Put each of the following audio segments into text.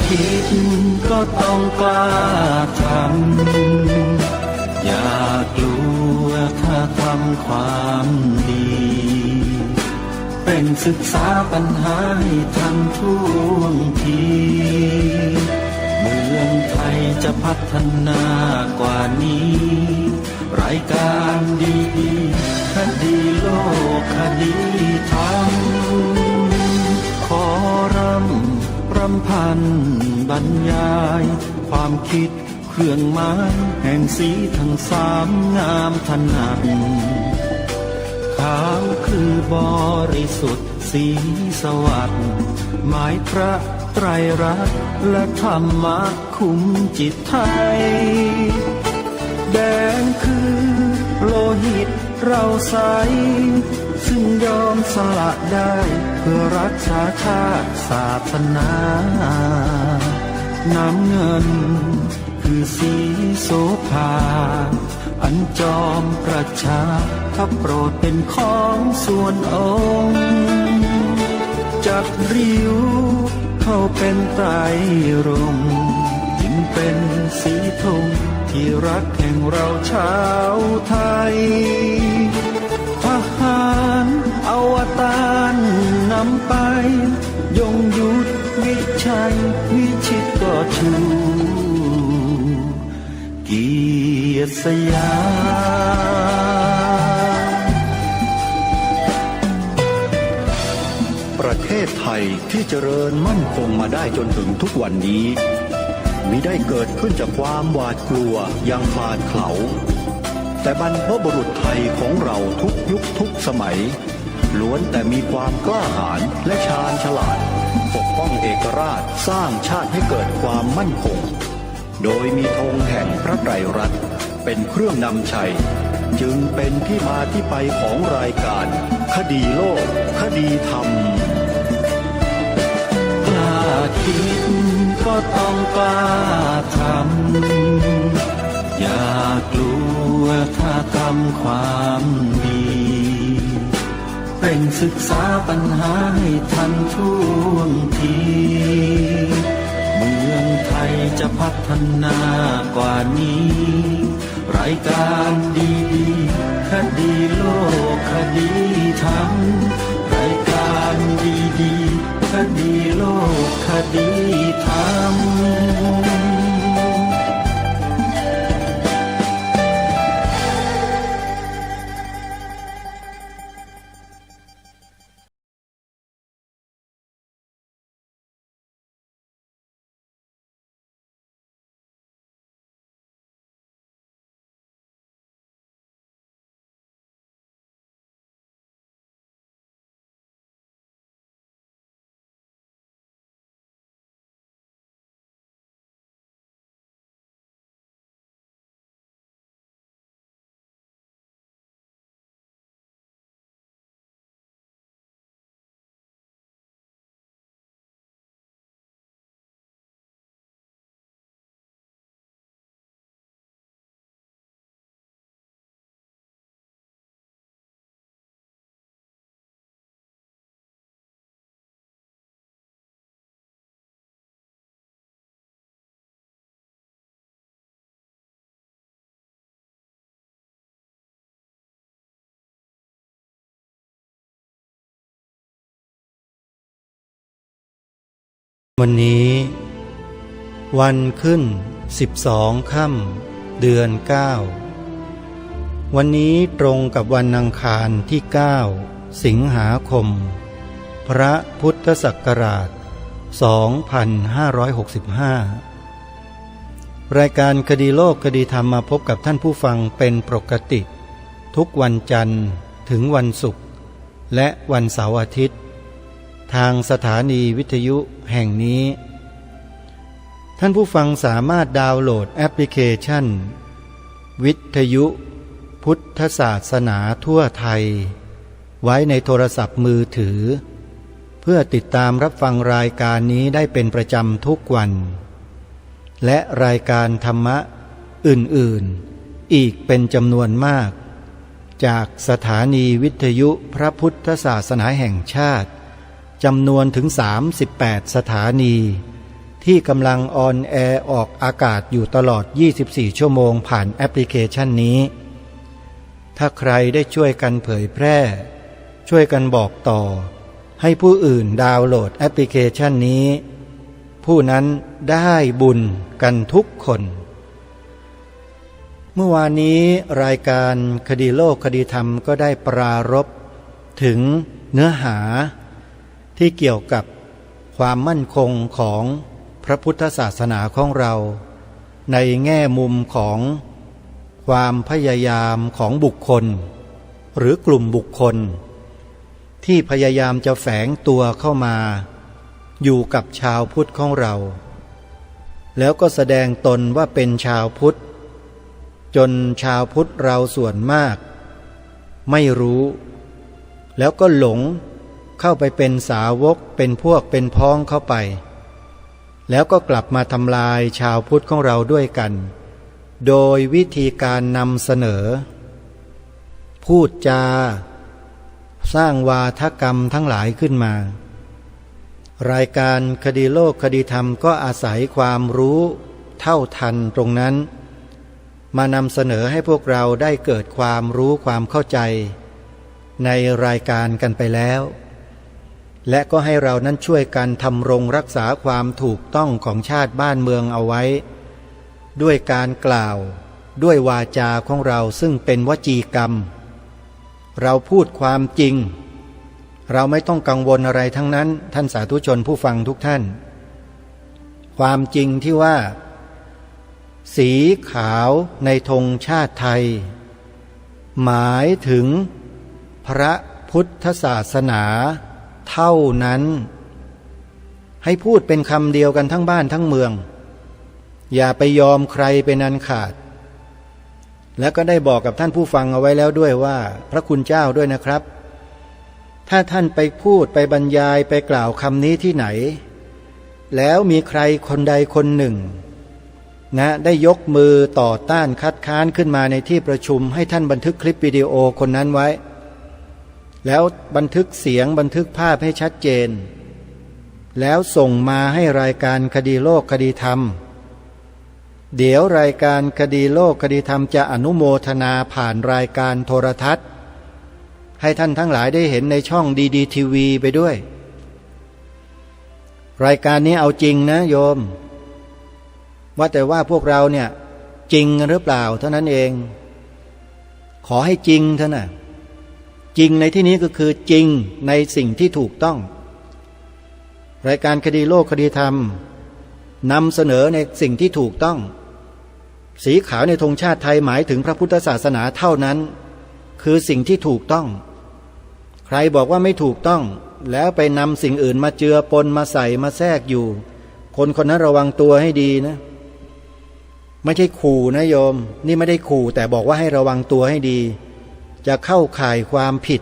คิดก็ต้องกล้าทำอย่ากลัวถ้าทำความดีเป็นศึกษาปัญหาให้ทันท่วงทีเมืองไทยจะพัฒนากว่านี้รายการดีๆคดีโลกคดีธรรมขอรำพันบรรยายความคิดเครื่องหมายแห่งสีทั้งสามงามถนัดขาวคือบริสุทธิ์สีสวัสดิ์หมายพระไตรรัตน์และธรรมะคุ้มจิตไทยแดงคือโลหิตเราใสซึ่งยอมสละได้เพื่อรักษาชาติศาสนาน้ำเงินคือสีโสภาอันจอมประชาถ้าโปรดเป็นของส่วนองค์จากริ้วเข้าเป็นไตรรงค์จึงเป็นสีธงที่รักแห่งเราชาวไทยทหารอวตารนำไปยงยุทธวิชัยวิชิตก็ชูเกียรติสยามประเทศไทยที่เจริญมั่นคงมาได้จนถึงทุกวันนี้มิได้เกิดขึ้นจากความหวาดกลัวอย่างคลาดเขลาแต่บรรพบุรุษไทยของเราทุกยุคทุกสมัยล้วนแต่มีความกล้าหาญและชาญฉลาดปกป้องเอกราชสร้างชาติให้เกิดความมั่นคงโดยมีธงแห่งพระไตรรัตน์เป็นเครื่องนำชัยจึงเป็นที่มาที่ไปของรายการคดีโลกคดีธรรมกล้าคิดก็ต้องกล้าทำอย่ากลัวถ้าทำความดีเป็นศึกษาปัญหาให้ทันท่วงทีเมืองไทยจะพัฒนากว่านี้รายการดีๆคดีโลกคดีธรรมรายการดีๆคดีโลกคดีธรรมวันนี้วันขึ้น12 ค่ำเดือน 9วันนี้ตรงกับวันอังคารที่9สิงหาคมพระพุทธศักราช2565รายการคดีโลกคดีธรรมมาพบกับท่านผู้ฟังเป็นปกติทุกวันจันทร์ถึงวันศุกร์และวันเสาร์อาทิตย์ทางสถานีวิทยุแห่งนี้ท่านผู้ฟังสามารถดาวน์โหลดแอปพลิเคชันวิทยุพุทธศาสนาทั่วไทยไว้ในโทรศัพท์มือถือเพื่อติดตามรับฟังรายการนี้ได้เป็นประจำทุกวันและรายการธรรมะอื่นๆอีกเป็นจำนวนมากจากสถานีวิทยุพระพุทธศาสนาแห่งชาติจำนวนถึง38สถานี ที่กำลังออนแอร์ออกอากาศอยู่ตลอด24ชั่วโมงผ่านแอปพลิเคชันนี้ถ้าใครได้ช่วยกันเผยแพร่ช่วยกันบอกต่อให้ผู้อื่นดาวน์โหลดแอปพลิเคชันนี้ผู้นั้นได้บุญกันทุกคนเมื่อวานนี้รายการคดีโลกคดีธรรมก็ได้ปรารภถึงเนื้อหาที่เกี่ยวกับความมั่นคงของพระพุทธศาสนาของเราในแง่มุมของความพยายามของบุคคลหรือกลุ่มบุคคลที่พยายามจะแฝงตัวเข้ามาอยู่กับชาวพุทธของเราแล้วก็แสดงตนว่าเป็นชาวพุทธจนชาวพุทธเราส่วนมากไม่รู้แล้วก็หลงเข้าไปเป็นสาวกเป็นพวกเป็นพ้องเข้าไปแล้วก็กลับมาทำลายชาวพุทธของเราด้วยกันโดยวิธีการนำเสนอพูดจาสร้างวาทกรรมทั้งหลายขึ้นมารายการคดีโลกคดีธรรมก็อาศัยความรู้เท่าทันตรงนั้นมานำเสนอให้พวกเราได้เกิดความรู้ความเข้าใจในรายการกันไปแล้วและก็ให้เรานั้นช่วยกันทำรงรักษาความถูกต้องของชาติบ้านเมืองเอาไว้ด้วยการกล่าวด้วยวาจาของเราซึ่งเป็นวจีกรรมเราพูดความจริงเราไม่ต้องกังวลอะไรทั้งนั้นท่านสาธุชนผู้ฟังทุกท่านความจริงที่ว่าสีขาวในธงชาติไทยหมายถึงพระพุทธศาสนาเท่านั้นให้พูดเป็นคำเดียวกันทั้งบ้านทั้งเมืองอย่าไปยอมใครเป็นอันขาดแล้วก็ได้บอกกับท่านผู้ฟังเอาไว้แล้วด้วยว่าพระคุณเจ้าด้วยนะครับถ้าท่านไปพูดไปบรรยายไปกล่าวคำนี้ที่ไหนแล้วมีใครคนใดคนหนึ่งได้ยกมือต่อต้านคัดค้านขึ้นมาในที่ประชุมให้ท่านบันทึกคลิปวิดีโอคนนั้นไว้แล้วบันทึกเสียงบันทึกภาพให้ชัดเจนแล้วส่งมาให้รายการคดีโลกคดีธรรมเดี๋ยวรายการคดีโลกคดีธรรมจะอนุโมทนาผ่านรายการโทรทัศน์ให้ท่านทั้งหลายได้เห็นในช่องดีทีวีไปด้วยรายการนี้เอาจริงนะโยมว่าแต่ว่าพวกเราเนี่ยจริงหรือเปล่าเท่านั้นเองขอให้จริงเถอะนะจริงในที่นี้ก็คือจริงในสิ่งที่ถูกต้องรายการคดีโลกคดีธรรมนำเสนอในสิ่งที่ถูกต้องสีขาวในธงชาติไทยหมายถึงพระพุทธศาสนาเท่านั้นคือสิ่งที่ถูกต้องใครบอกว่าไม่ถูกต้องแล้วไปนำสิ่งอื่นมาเจือปนมาใส่มาแทรกอยู่คนคนนั้นระวังตัวให้ดีนะไม่ใช่ขู่นะโยมนี่ไม่ได้ขู่แต่บอกว่าให้ระวังตัวให้ดีจะเข้าข่ายความผิ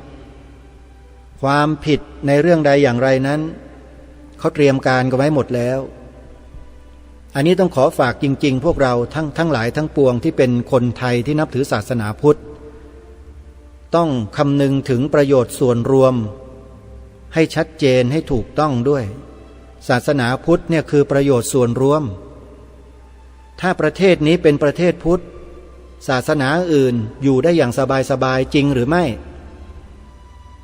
ดในเรื่องใดอย่างไรนั้นเขาเตรียมการกันไว้หมดแล้วอันนี้ต้องขอฝากจริงๆพวกเราทั้งหลายทั้งปวงที่เป็นคนไทยที่นับถือศาสนาพุทธต้องคำนึงถึงประโยชน์ส่วนรวมให้ชัดเจนให้ถูกต้องด้วยศาสนาพุทธเนี่ยคือประโยชน์ส่วนรวมถ้าประเทศนี้เป็นประเทศพุทธศาสนาอื่นอยู่ได้อย่างสบายๆจริงหรือไม่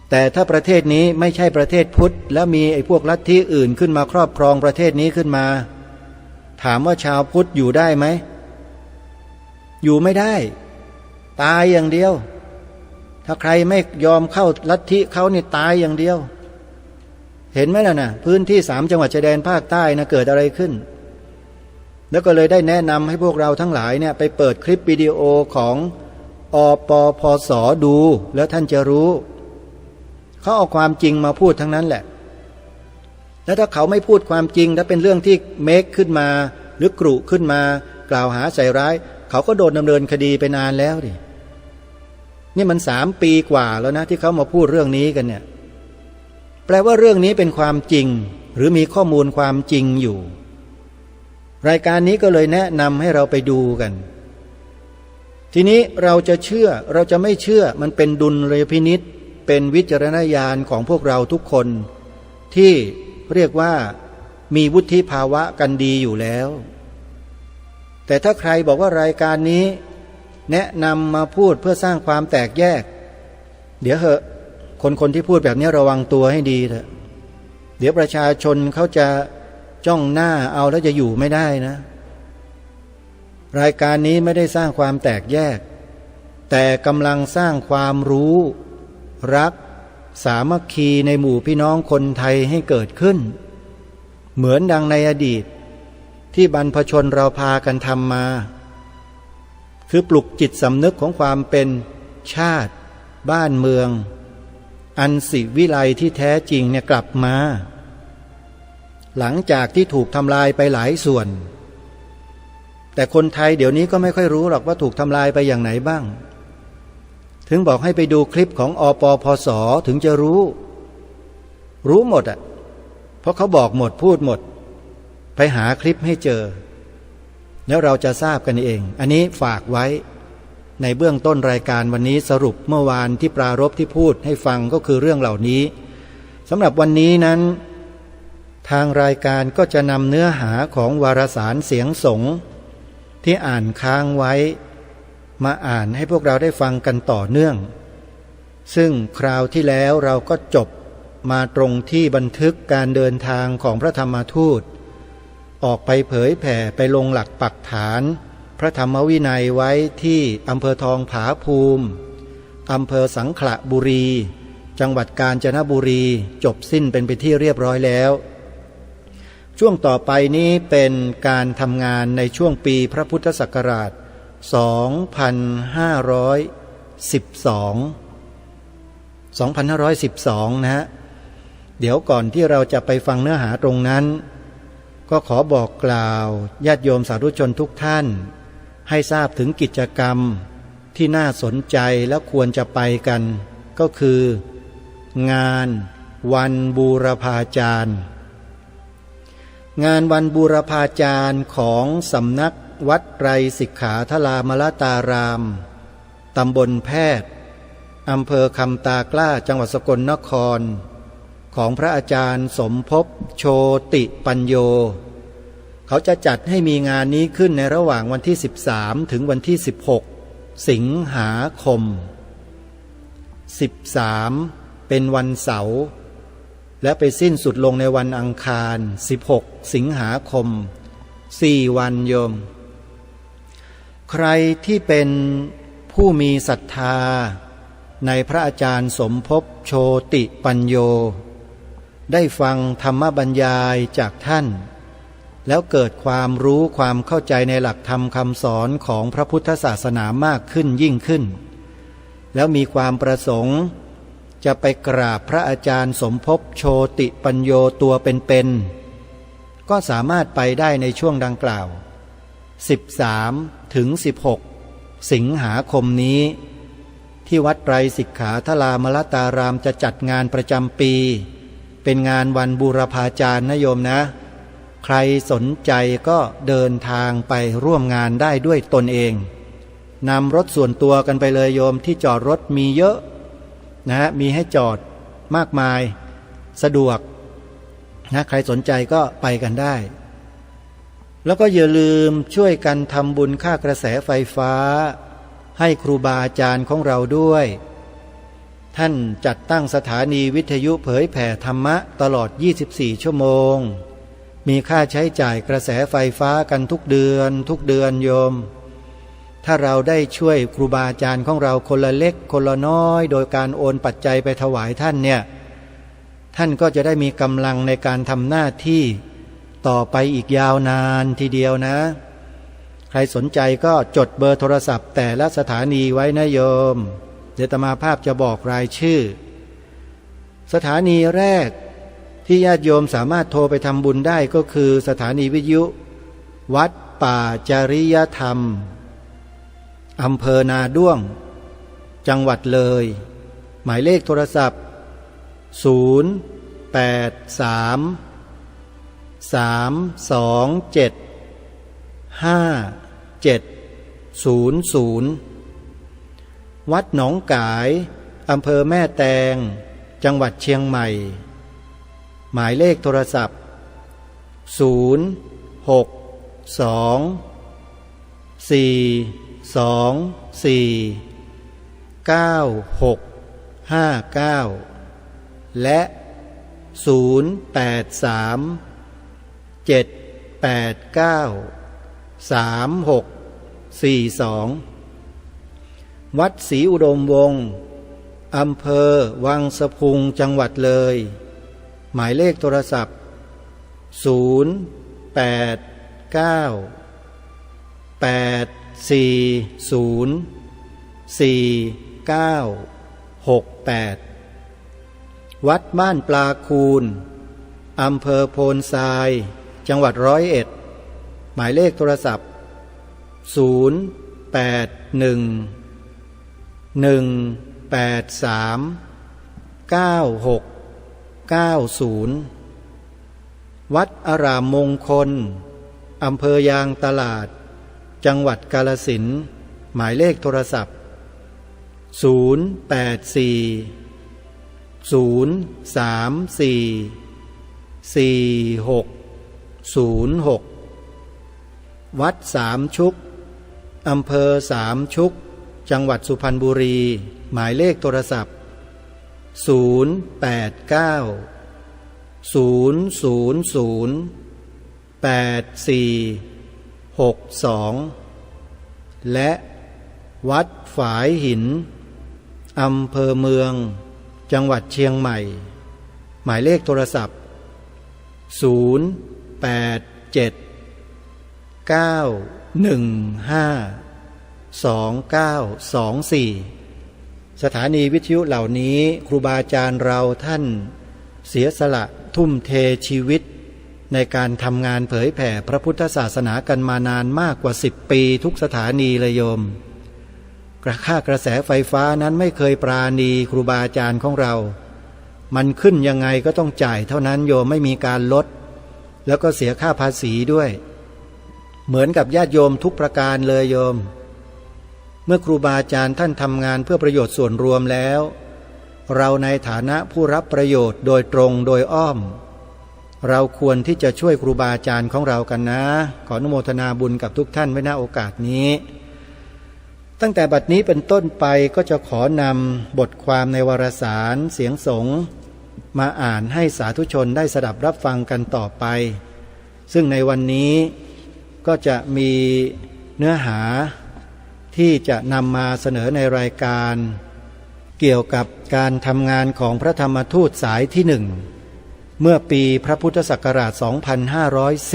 แต่ถ้าประเทศนี้ไม่ใช่ประเทศพุทธแล้วมีไอ้พวกลัทธิอื่นขึ้นมาครอบครองประเทศนี้ขึ้นมาถามว่าชาวพุทธอยู่ได้ไหมอยู่ไม่ได้ตายอย่างเดียวถ้าใครไม่ยอมเข้าลัทธิเขาเนี่ยตายอย่างเดียวเห็นไหมล่ะนะพื้นที่3จังหวัดชายแดนภาคใต้นะเกิดอะไรขึ้นแล้วก็เลยได้แนะนำให้พวกเราทั้งหลายเนี่ยไปเปิดคลิปวิดีโอของอปพส.ดูแล้วท่านจะรู้เขาเอาความจริงมาพูดทั้งนั้นแหละแล้วถ้าเขาไม่พูดความจริงถ้าเป็นเรื่องที่เมคขึ้นมาหรือกรุขึ้นมากล่าวหาใส่ร้ายเขาก็โดนดำเนินคดีไปนานแล้วดินี่มัน3 ปีกว่าแล้วนะที่เขามาพูดเรื่องนี้กันเนี่ยแปลว่าเรื่องนี้เป็นความจริงหรือมีข้อมูลความจริงอยู่รายการนี้ก็เลยแนะนำให้เราไปดูกันทีนี้เราจะเชื่อเราจะไม่เชื่อมันเป็นดุลยพินิจเป็นวิจารณญาณของพวกเราทุกคนที่เรียกว่า มีวุฒิภาวะกันดีอยู่แล้วแต่ถ้าใครบอกว่ารายการนี้แนะนำมาพูดเพื่อสร้างความแตกแยกเดี๋ยวเหอะคนที่พูดแบบนี้ระวังตัวให้ดีเถอะเดี๋ยวประชาชนเขาจะจ้องหน้าเอาแล้วจะอยู่ไม่ได้นะรายการนี้ไม่ได้สร้างความแตกแยกแต่กำลังสร้างความรู้รักสามัคคีในหมู่พี่น้องคนไทยให้เกิดขึ้นเหมือนดังในอดีตที่บรรพชนเราพากันทำมาคือปลุกจิตสำนึกของความเป็นชาติบ้านเมืองอันศิวิไลที่แท้จริงเนี่ยกลับมาหลังจากที่ถูกทำลายไปหลายส่วนแต่คนไทยเดี๋ยวนี้ก็ไม่ค่อยรู้หรอกว่าถูกทำลายไปอย่างไหนบ้างถึงบอกให้ไปดูคลิปของอปพสถึงจะรู้หมดอ่ะเพราะเขาบอกหมดพูดหมดไปหาคลิปให้เจอแล้วเราจะทราบกันเองอันนี้ฝากไว้ในเบื้องต้นรายการวันนี้สรุปเมื่อวานที่ปรารภที่พูดให้ฟังก็คือเรื่องเหล่านี้สำหรับวันนี้นั้นทางรายการก็จะนำเนื้อหาของวารสารเสียงสงฆ์ที่อ่านค้างไว้มาอ่านให้พวกเราได้ฟังกันต่อเนื่องซึ่งคราวที่แล้วเราก็จบมาตรงที่บันทึกการเดินทางของพระธรรมทูตออกไปเผยแผ่ไปลงหลักปักฐานพระธรรมวินัยไว้ที่อำเภอทองผาภูมิอำเภอสังขละบุรีจังหวัดกาญจนบุรีจบสิ้นเป็นไปที่เรียบร้อยแล้วช่วงต่อไปนี้เป็นการทำงานในช่วงปีพระพุทธศักราช 2512 นะฮะเดี๋ยวก่อนที่เราจะไปฟังเนื้อหาตรงนั้นก็ขอบอกกล่าวญาติโยมสาธุชนทุกท่านให้ทราบถึงกิจกรรมที่น่าสนใจและควรจะไปกันก็คืองานวันบูรพาจารย์งานวันบูรพาจารย์ของสำนักวัดไตรสิกขาทรามลตารามตำบลแพทย์อำเภอคำตากล้าจังหวัดสกลนครของพระอาจารย์สมภพโชติปัญโยเขาจะจัดให้มีงานนี้ขึ้นในระหว่างวันที่13ถึงวันที่16สิงหาคม13เป็นวันเสาร์และไปสิ้นสุดลงในวันอังคาร16สิงหาคม4วันโยมใครที่เป็นผู้มีศรัทธาในพระอาจารย์สมภพโชติปัญโยได้ฟังธรรมบรรยายจากท่านแล้วเกิดความรู้ความเข้าใจในหลักธรรมคำสอนของพระพุทธศาสนามากขึ้นยิ่งขึ้นแล้วมีความประสงค์จะไปกราบพระอาจารย์สมภพโชติปัญโยตัวเป็นๆก็สามารถไปได้ในช่วงดังกล่าว13ถึง16สิงหาคมนี้ที่วัดไตรสิกขาทรามลตารามจะจัดงานประจำปีเป็นงานวันบูรพาจารย์นะโยมนะใครสนใจก็เดินทางไปร่วมงานได้ด้วยตนเองนำรถส่วนตัวกันไปเลยโยมที่จอดรถมีเยอะนะมีให้จอดมากมายสะดวกนะใครสนใจก็ไปกันได้แล้วก็อย่าลืมช่วยกันทำบุญค่ากระแสไฟฟ้าให้ครูบาอาจารย์ของเราด้วยท่านจัดตั้งสถานีวิทยุเผยแผ่ธรรมะตลอด24ชั่วโมงมีค่าใช้จ่ายกระแสไฟฟ้ากันทุกเดือนโยมถ้าเราได้ช่วยครูบาอาจารย์ของเราคนละเล็กคนละน้อยโดยการโอนปัจจัยไปถวายท่านเนี่ยท่านก็จะได้มีกำลังในการทำหน้าที่ต่อไปอีกยาวนานทีเดียวนะใครสนใจก็จดเบอร์โทรศัพท์แต่ละสถานีไว้นะโยมเดี๋ยวอาตมาภาพจะบอกรายชื่อสถานีแรกที่ญาติโยมสามารถโทรไปทำบุญได้ก็คือสถานีวิทยุวัดป่าจริยธรรมอำเภอนาด้วงจังหวัดเลยหมายเลขโทรศัพท์083275700วัดหนองกายอำเภอแม่แตงจังหวัดเชียงใหม่หมายเลขโทรศัพท์082 และ 0837893642 วัดศรีอุดมวงศ์อำเภอวังสะพุงจังหวัดเลยหมายเลขโทรศัพท์0894049968วัดบ้านปลาคูนอำเภอโพนทรายจังหวัด101หมายเลขโทรศัพท์0811839690วัดอารามมงคลอำเภอยางตลาดจังหวัดกาฬสินธุ์หมายเลขโทรศัพท์0840344606วัดสามชุกอำเภอสามชุกจังหวัดสุพรรณบุรีหมายเลขโทรศัพท์0890008462และวัดฝายหินอำเภอเมืองจังหวัดเชียงใหม่หมายเลขโทรศัพท์0879152924สถานีวิทยุเหล่านี้ครูบาอาจารย์เราท่านเสียสละทุ่มเทชีวิตในการทำงานเผยแผ่พระพุทธศาสนากันมานานมากกว่า10 ปีทุกสถานีเลยโยมค่ากระแสไฟฟ้านั้นไม่เคยปราณีครูบาอาจารย์ของเรามันขึ้นยังไงก็ต้องจ่ายเท่านั้นโยมไม่มีการลดแล้วก็เสียค่าภาษีด้วยเหมือนกับญาติโยมทุกประการเลยโยมเมื่อครูบาอาจารย์ท่านทำงานเพื่อประโยชน์ส่วนรวมแล้วเราในฐานะผู้รับประโยชน์โดยตรงโดยอ้อมเราควรที่จะช่วยครูบาอาจารย์ของเรากันนะขออนุโมทนาบุญกับทุกท่านไว้ณโอกาสนี้ตั้งแต่บัดนี้เป็นต้นไปก็จะขอนำบทความในวารสารเสียงสงฆ์มาอ่านให้สาธุชนได้สดับรับฟังกันต่อไปซึ่งในวันนี้ก็จะมีเนื้อหาที่จะนำมาเสนอในรายการเกี่ยวกับการทำงานของพระธรรมทูตสายที่1เมื่อปีพระพุทธศักราช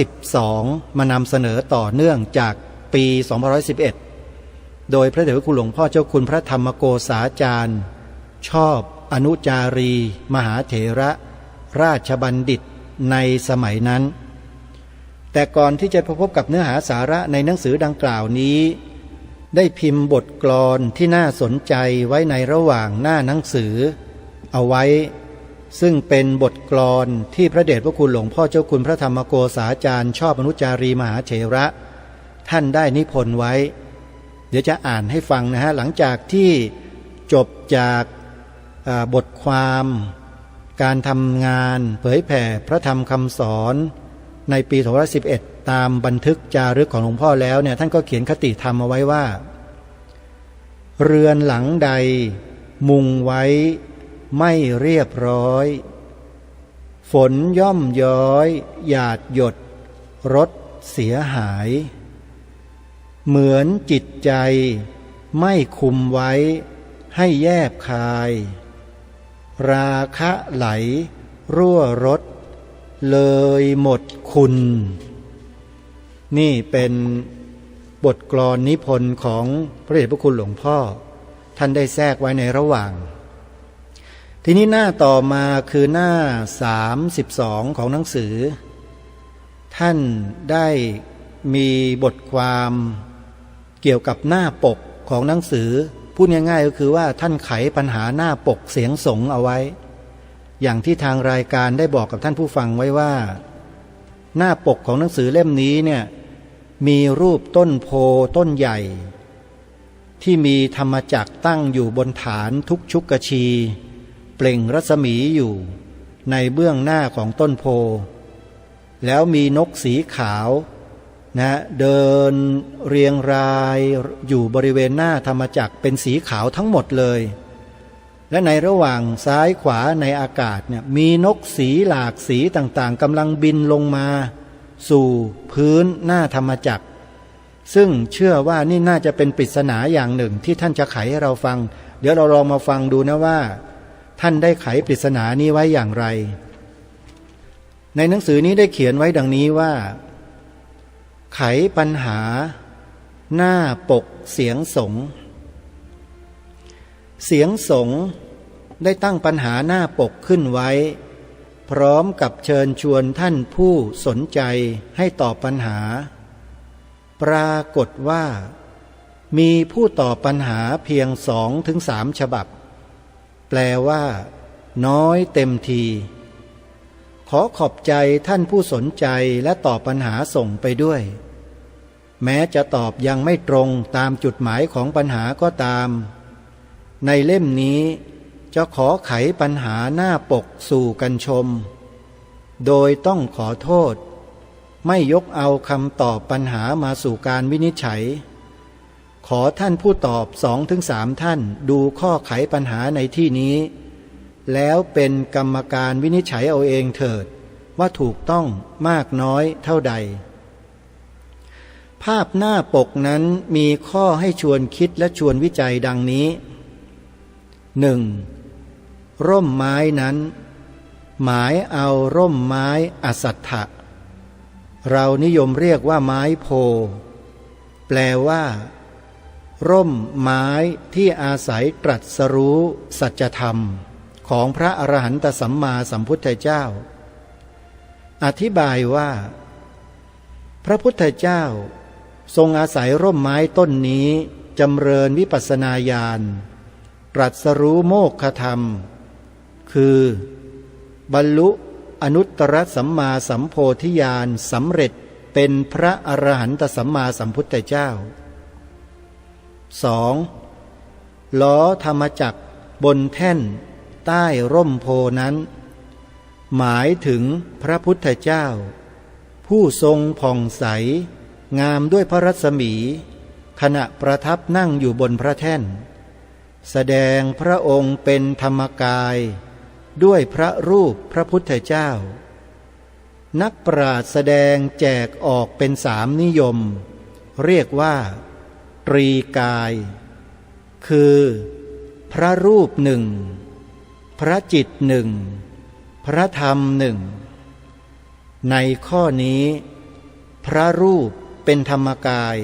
2512 มานำเสนอต่อเนื่องจากปี 2511 โดยพระเดชพระคุณหลวงพ่อเจ้าคุณพระธรรมโกษาจารย์ชอบอนุจารีมหาเถระราชบัณฑิตในสมัยนั้นแต่ก่อนที่จะพบกับเนื้อหาสาระในหนังสือดังกล่าวนี้ได้พิมพ์บทกลอนที่น่าสนใจไว้ในระหว่างหน้าหนังสือเอาไว้ซึ่งเป็นบทกลอนที่พระเดชพระคุณหลวงพ่อเจ้าคุณพระธรรมโกษาจารย์ชอบอนุจารีมหาเถระท่านได้นิพนธ์ไว้เดี๋ยวจะอ่านให้ฟังนะฮะหลังจากที่จบจากบทความการทำงานเผยแผ่พระธรรมคำสอนในปี 2511 ตามบันทึกจารึกของหลวงพ่อแล้วเนี่ยท่านก็เขียนคติธรรมเอาไว้ว่าเรือนหลังใดมุงไว้ไม่เรียบร้อยฝนย่อมย้อยหยาดหยดรถเสียหายเหมือนจิตใจไม่คุมไว้ให้แยบคายราคะไหลรั่วรถเลยหมดคุณนี่เป็นบทกลอนนิพนธ์ของพระเดชพระคุณหลวงพ่อท่านได้แทรกไว้ในระหว่างทีนี้หน้าต่อมาคือหน้า32ของหนังสือท่านได้มีบทความเกี่ยวกับหน้าปกของหนังสือพูดง่ายๆก็คือว่าท่านไขปัญหาหน้าปกเสียงสงฆ์เอาไว้อย่างที่ทางรายการได้บอกกับท่านผู้ฟังไว้ว่าหน้าปกของหนังสือเล่มนี้เนี่ยมีรูปต้นโพต้นใหญ่ที่มีธรรมจักรตั้งอยู่บนฐานทุกชุกชีเปล่งรัศมีอยู่ในเบื้องหน้าของต้นโพ แล้วมีนกสีขาวนะเดินเรียงรายอยู่บริเวณหน้าธรรมจักรเป็นสีขาวทั้งหมดเลยและในระหว่างซ้ายขวาในอากาศเนี่ยมีนกสีหลากสีต่างๆกำลังบินลงมาสู่พื้นหน้าธรรมจักรซึ่งเชื่อว่านี่น่าจะเป็นปริศนาอย่างหนึ่งที่ท่านจะไขให้เราฟังเดี๋ยวเราลองมาฟังดูนะว่าท่านได้ไขปริศนานี้ไว้อย่างไรในหนังสือนี้ได้เขียนไว้ดังนี้ว่าไขปัญหาหน้าปกเสียงสงฆ์เสียงสงฆ์ได้ตั้งปัญหาหน้าปกขึ้นไว้พร้อมกับเชิญชวนท่านผู้สนใจให้ตอบปัญหาปรากฏว่ามีผู้ตอบปัญหาเพียง2-3 ฉบับแปลว่าน้อยเต็มทีขอขอบใจท่านผู้สนใจและตอบปัญหาส่งไปด้วยแม้จะตอบยังไม่ตรงตามจุดหมายของปัญหาก็ตามในเล่มนี้จะขอไขปัญหาหน้าปกสู่กันชมโดยต้องขอโทษไม่ยกเอาคำตอบปัญหามาสู่การวินิจฉัยขอท่านผู้ตอบ2-3 ท่านดูข้อไขปัญหาในที่นี้แล้วเป็นกรรมการวินิจฉัยเอาเองเถิดว่าถูกต้องมากน้อยเท่าใดภาพหน้าปกนั้นมีข้อให้ชวนคิดและชวนวิจัยดังนี้ 1. ร่มไม้นั้นหมายเอาร่มไม้อสัตถะเรานิยมเรียกว่าไม้โพแปลว่าร่มไม้ที่อาศัยตรัสรู้สัจธรรมของพระอรหันตสัมมาสัมพุทธเจ้าอธิบายว่าพระพุทธเจ้าทรงอาศัยร่มไม้ต้นนี้จำเริญวิปัสสนาญาณตรัสรู้โมกขธรรมคือบรรลุอนุตตรสัมมาสัมโพธิญาณสำเร็จเป็นพระอรหันตสัมมาสัมพุทธเจ้า 2. ล้อธรรมจักรบนแท่นใต้ร่มโพนั้นหมายถึงพระพุทธเจ้าผู้ทรงผ่องใสงามด้วยพระรัศมีขณะประทับนั่งอยู่บนพระแท่นแสดงพระองค์เป็นธรรมกายด้วยพระรูปพระพุทธเจ้านักปราชญ์แสดงแจกออกเป็น3 นิยมเรียกว่าตรีกายคือพระรูปหนึ่งพระจิตหนึ่งพระธรรมหนึ่งในข้อนี้พระรูปเป็นธรรมกาย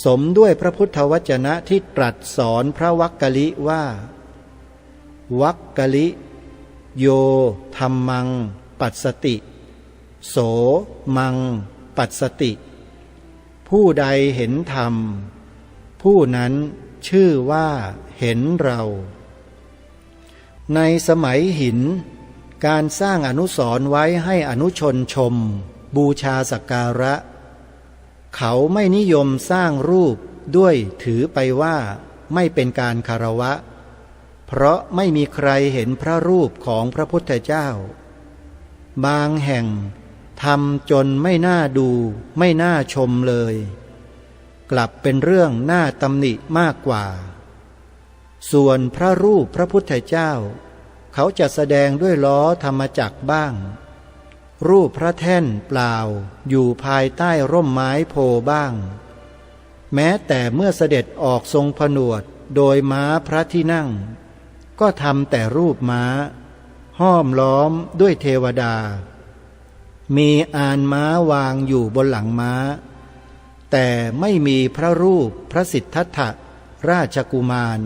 สมด้วยพระพุทธวจนะที่ตรัสสอนพระวักกลิว่าวักกลิโยธัมมังปัสสติโสมังปัสสติผู้ใดเห็นธรรมผู้นั้นชื่อว่าเห็นเราในสมัยหินการสร้างอนุสรณ์ไว้ให้อนุชนชมบูชาสักการะเขาไม่นิยมสร้างรูปด้วยถือไปว่าไม่เป็นการคารวะเพราะไม่มีใครเห็นพระรูปของพระพุทธเจ้าบางแห่งทำจนไม่น่าดูไม่น่าชมเลยกลับเป็นเรื่องน่าตำหนิมากกว่าส่วนพระรูปพระพุทธเจ้าเขาจะแสดงด้วยล้อธรรมจักรบ้างรูปพระแท่นเปล่าอยู่ภายใต้ร่มไม้โพบ้างแม้แต่เมื่อเสด็จออกทรงผนวดโดยม้าพระที่นั่งก็ทำแต่รูปม้าห้อมล้อมด้วยเทวดามีอานม้าวางอยู่บนหลังม้าแต่ไม่มีพระรูปพระสิทธัตถะราชกุมาร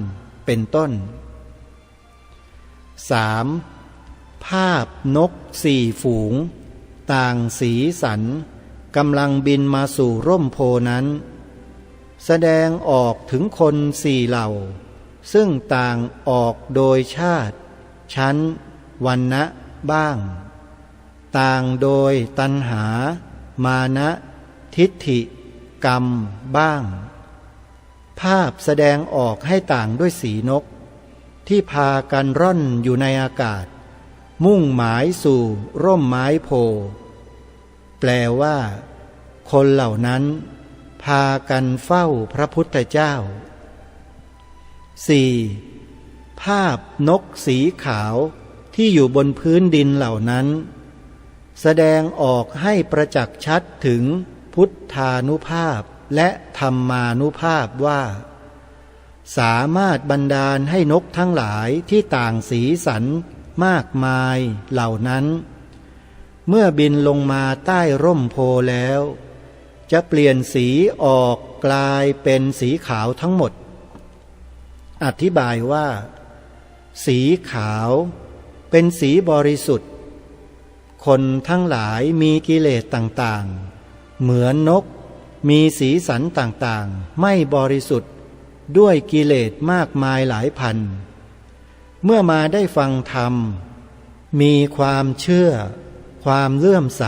เป็นต้น 3. ภาพนก4 ฝูงต่างสีสันกำลังบินมาสู่ร่มโพนั้นแสดงออกถึงคน4 เหล่าซึ่งต่างออกโดยชาติชั้นวรรณะบ้างต่างโดยตัณหามานะทิฏฐิกรรมบ้างภาพแสดงออกให้ต่างด้วยสีนกที่พากันร่อนอยู่ในอากาศมุ่งหมายสู่ร่มไม้โพ แปลว่า คนเหล่านั้นพากันเฝ้าพระพุทธเจ้า 4. ภาพนกสีขาวที่อยู่บนพื้นดินเหล่านั้นแสดงออกให้ประจักษ์ชัดถึงพุทธานุภาพและธรรมานุภาพว่าสามารถบันดาลให้นกทั้งหลายที่ต่างสีสันมากมายเหล่านั้นเมื่อบินลงมาใต้ร่มโพแล้วจะเปลี่ยนสีออกกลายเป็นสีขาวทั้งหมดอธิบายว่าสีขาวเป็นสีบริสุทธิ์คนทั้งหลายมีกิเลสต่างๆเหมือนนกมีสีสันต่างๆไม่บริสุทธิ์ด้วยกิเลสมากมายหลายพันเมื่อมาได้ฟังธรรมมีความเชื่อความเลื่อมใส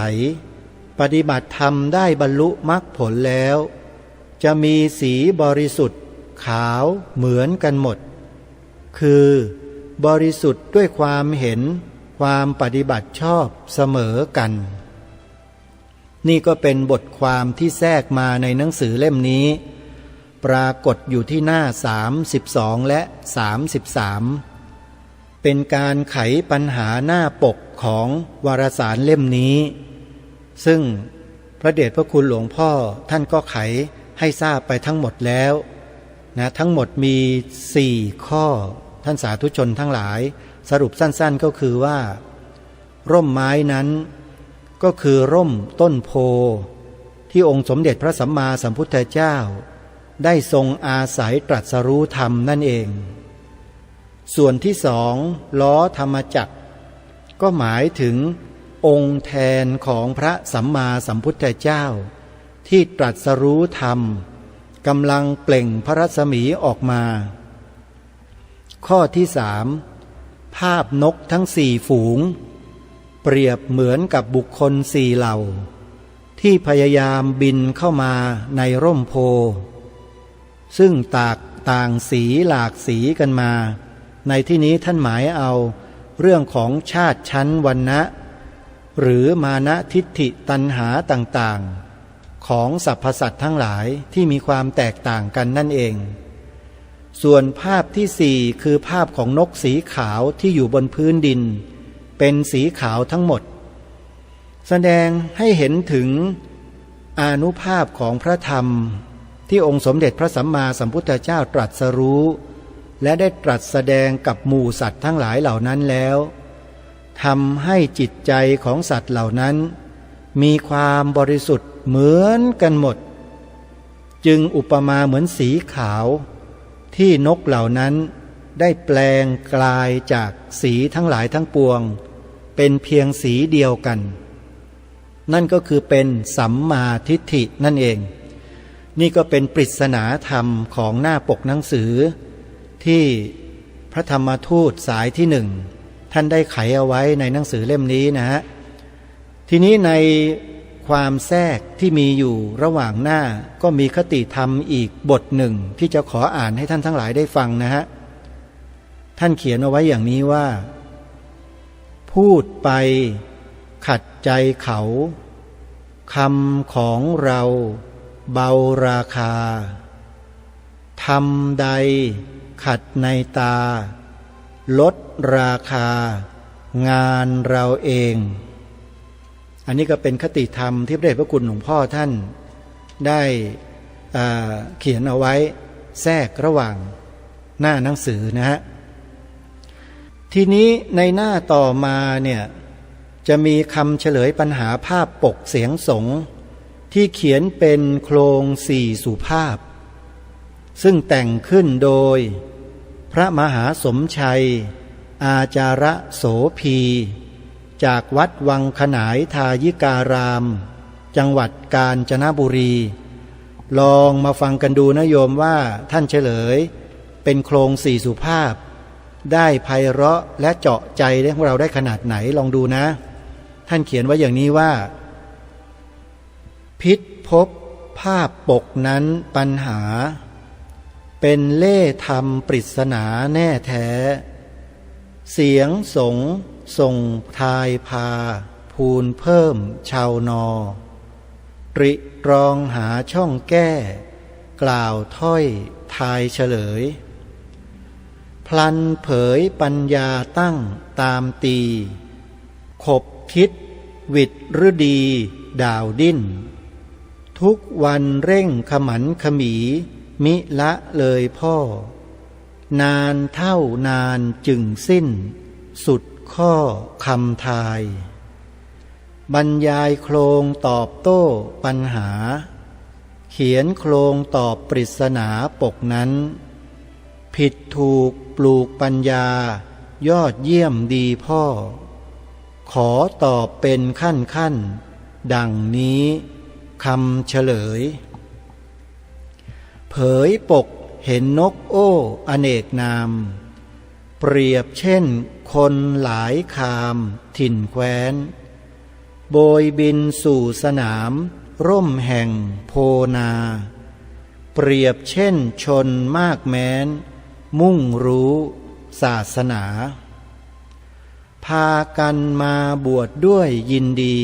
ปฏิบัติธรรมได้บรรลุมรรคผลแล้วจะมีสีบริสุทธิ์ขาวเหมือนกันหมดคือบริสุทธิ์ด้วยความเห็นความปฏิบัติชอบเสมอกันนี่ก็เป็นบทความที่แทรกมาในหนังสือเล่มนี้ปรากฏอยู่ที่หน้า32และ33เป็นการไขปัญหาหน้าปกของวารสารเล่มนี้ซึ่งพระเดชพระคุณหลวงพ่อท่านก็ไขให้ทราบไปทั้งหมดแล้วนะทั้งหมดมี4ข้อท่านสาธุชนทั้งหลายสรุปสั้นๆก็คือว่าร่มไม้นั้นก็คือร่มต้นโพที่องค์สมเด็จพระสัมมาสัมพุทธเจ้าได้ทรงอาศัยตรัสรู้ธรรมนั่นเองส่วนที่2ล้อธรรมจักรก็หมายถึงองค์แทนของพระสัมมาสัมพุทธเจ้าที่ตรัสรู้ธรรมกำลังเปล่งพระรัศมีออกมาข้อที่3ภาพนกทั้ง4ฝูงเปรียบเหมือนกับบุคคล4เหล่าที่พยายามบินเข้ามาในร่มโพซึ่งต่างสีหลากสีกันมาในที่นี้ท่านหมายเอาเรื่องของชาติชั้นวรรณะหรือมานะทิฏฐิตัณหาต่างๆของสรรพสัตว์ทั้งหลายที่มีความแตกต่างกันนั่นเองส่วนภาพที่4คือภาพของนกสีขาวที่อยู่บนพื้นดินเป็นสีขาวทั้งหมดแสดงให้เห็นถึงอานุภาพของพระธรรมที่องค์สมเด็จพระสัมมาสัมพุทธเจ้าตรัสรู้และได้ตรัสแสดงกับหมู่สัตว์ทั้งหลายเหล่านั้นแล้วทำให้จิตใจของสัตว์เหล่านั้นมีความบริสุทธิ์เหมือนกันหมดจึงอุปมาเหมือนสีขาวที่นกเหล่านั้นได้แปลงกลายจากสีทั้งหลายทั้งปวงเป็นเพียงสีเดียวกันนั่นก็คือเป็นสัมมาทิฏฐินั่นเองนี่ก็เป็นปริศนาธรรมของหน้าปกหนังสือที่พระธรรมทูตสายที่1ท่านได้ไขเอาไว้ในหนังสือเล่มนี้นะฮะทีนี้ในความแทรกที่มีอยู่ระหว่างหน้าก็มีคติธรรมอีกบทหนึ่งที่จะขออ่านให้ท่านทั้งหลายได้ฟังนะฮะท่านเขียนเอาไว้อย่างนี้ว่าพูดไปขัดใจเขาคำของเราเบาราคาทำใดขัดในตาลดราคางานเราเองอันนี้ก็เป็นคติธรรมที่พระเดชพระคุณหลวงพ่อท่านได้เขียนเอาไว้แทรกระหว่างหน้าหนังสือนะฮะทีนี้ในหน้าต่อมาเนี่ยจะมีคำเฉลยปัญหาภาพปกเสียงสงฆ์ที่เขียนเป็นโครง4สุภาพซึ่งแต่งขึ้นโดยพระมหาสมชัยอาจาระโสภีจากวัดวังขนายทายิการามจังหวัดกาญจนบุรีลองมาฟังกันดูนะโยมว่าท่านเฉลยเป็นโครง4สุภาพได้ไพเราะและเจาะใจของเราได้ขนาดไหนลองดูนะท่านเขียนไว้อย่างนี้ว่าพิษพบภาพปกนั้นปัญหาเป็นเล่ธรรมปริศนาแน่แท้เสียงสงส่งทายพา พูนเพิ่มชาวนอตริตรองหาช่องแก้กล่าวถ้อยทายเฉลยพลันเผยปัญญาตั้งตามตีขบคิดวิตฤดีด่าวดิ้นทุกวันเร่งขมันขมีมิละเลยพ่อนานเท่านานจึงสิ้นสุดข้อคำทายบรรยายโครงตอบโต้ปัญหาเขียนโครงตอบปริศนาปกนั้นผิดถูกปลูกปัญญายอดเยี่ยมดีพ่อขอตอบเป็นขั้นดังนี้คำเฉลยเผยปกเห็นนกโอ้อเนกนามเปรียบเช่นคนหลายคามถิ่นแคว้นโบยบินสู่สนามร่มแห่งโพนาเปรียบเช่นชนมากแม้นมุ่งรู้ศาสนาพากันมาบวชดด้วยยินดี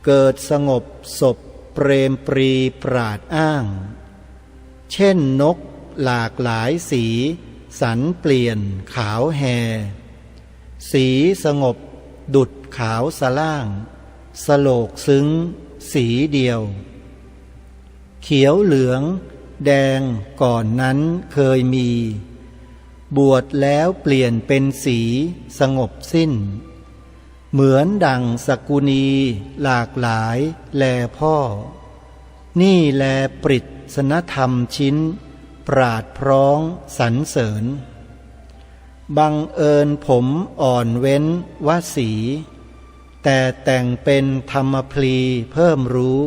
เกิดสงบศพเปรมปรีปราดอ้างเช่นนกหลากหลายสีสันเปลี่ยนขาวแฮสีสงบดุจขาวสล่างสโลกซึ้งสีเดียวเขียวเหลืองแดงก่อนนั้นเคยมีบวชแล้วเปลี่ยนเป็นสีสงบสิ้นเหมือนดั่งสกุณีหลากหลายแลพ่อนี่แลปริศนธรรมชิ้นปราดพร้องสรรเสริญบังเอิญผมอ่อนเว้นวสีแต่แต่งเป็นธรรมพลีเพิ่มรู้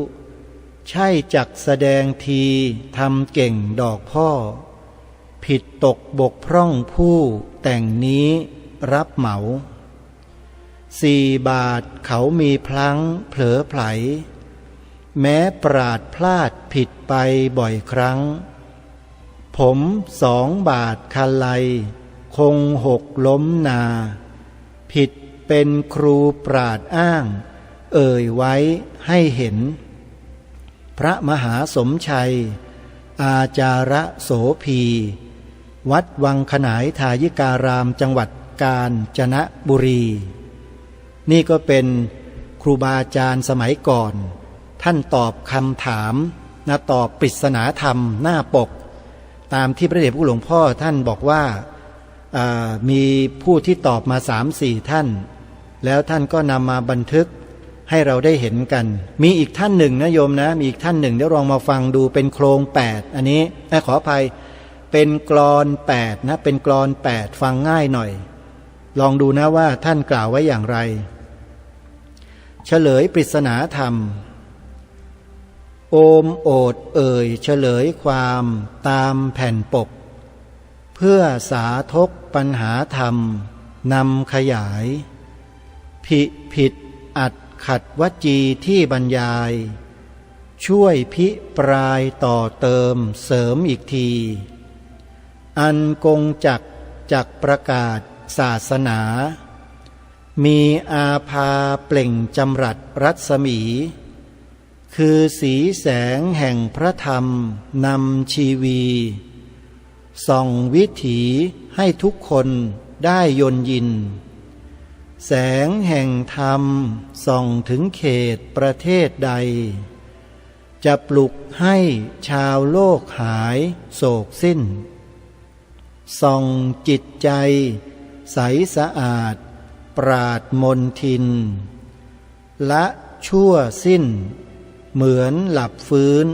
ใช่จักแสดงทีทำเก่งดอกพ่อผิดตกบกพร่องผู้แต่งนี้รับเหมา4 บาทเขามีพลั้งเผลอไผลแม้ปราดพลาดผิดไปบ่อยครั้งผม2 บาทคันไลคง6ล้มนาผิดเป็นครูปราดอ้างเอ่ยไว้ให้เห็นพระมหาสมชัยอาจาระโสภีวัดวังขนายทายิการามจังหวัดกาญจนบุรีนี่ก็เป็นครูบาอาจารย์สมัยก่อนท่านตอบคำถามตอบปริศนาธรรมหน้าปกตามที่พระเดชพระคุณหลวงพ่อท่านบอกว่ามีผู้ที่ตอบมา 3-4 ท่านแล้วท่านก็นำมาบันทึกให้เราได้เห็นกันมีอีกท่านหนึ่งนะโยมนะมีอีกท่านหนึ่งเดี๋ยวลองมาฟังดูเป็นโครง8อันนี้ขออภัยเป็นกลอน8นะเป็นกลอน8ฟังง่ายหน่อยลองดูนะว่าท่านกล่าวไว้อย่างไรเฉลยปริศนาธรรมโอมโอดเอ่ยเฉลยความตามแผ่นปกเพื่อสาธกปัญหาธรรมนำขยายผิดอัดขัดวจีที่บรรยายช่วยพิปรายต่อเติมเสริมอีกทีอันกงจักประกาศศาสนามีอาภาเปล่งจำรัดรัศมีคือสีแสงแห่งพระธรรมนำชีวีส่องวิถีให้ทุกคนได้ยนยินแสงแห่งธรรมส่องถึงเขตประเทศใดจะปลุกให้ชาวโลกหายโศกสิ้นส่องจิตใจใสสะอาดปราดมนทินละชั่วสิ้นเหมือนหลับฟื้น